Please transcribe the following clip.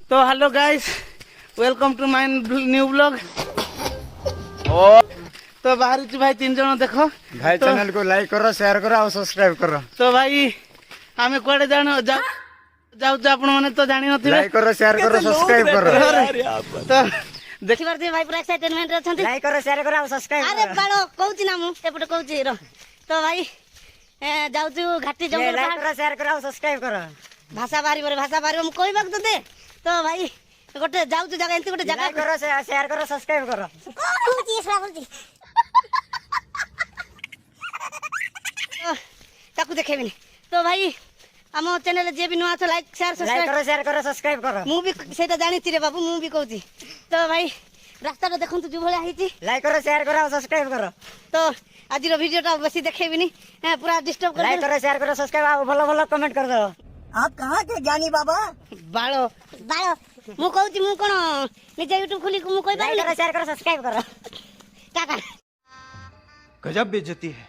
तो hello guys, welcome to my new blog. तो बाहर भाई 3 जन देखो भाई तो, चैनल को लाइक करो, शेयर करो और सब्सक्राइब करो। तो भाई आमे कुआडे जानो जाऊ आपण माने तो जानि नथिबे। लाइक करो, शेयर करो, सब्सक्राइब करो। तो देखि पारथि भाई पूरा एक्साइटमेंट रे छथि। लाइक करो, शेयर करो और सब्सक्राइब अरे बालो कहूची ना मु एपटे कहूची रो। तो भाई जाऊ छु घाटी जंगल लाइक करो, शेयर करो और सब्सक्राइब करो। भाषा बारी मु कहबा तो दे। तो भाई गोटे जाऊ छु जगह एंती गोटे जगह लाइक करो, शेयर करो, सब्सक्राइब करो। कहूची एसरा बोलची ताकू देखेबिनी। तो भाई आम चैनल जे भी नुआ छ लाइक शेयर सब्सक्राइब करो। मु भी सेटा जानि रे बाबू, मु भी कहूची। तो भाई रास्ता रे देखंतु जो भले आहिची। लाइक करो, शेयर करो और सब्सक्राइब करो। तो आज वीडियो टा बेसी देखेबिनी, पूरा डिस्टर्ब कर। लाइक करो, शेयर करो, सब्सक्राइब और भलो भलो कमेंट कर दो। आप कहां के ज्ञानी बाबा? बालो बालो मु कहूची, मु कोन निजे YouTube खोली मु कहि लाइक करो, शेयर करो, सब्सक्राइब करो। टाटा। गजब बेइज्जती है।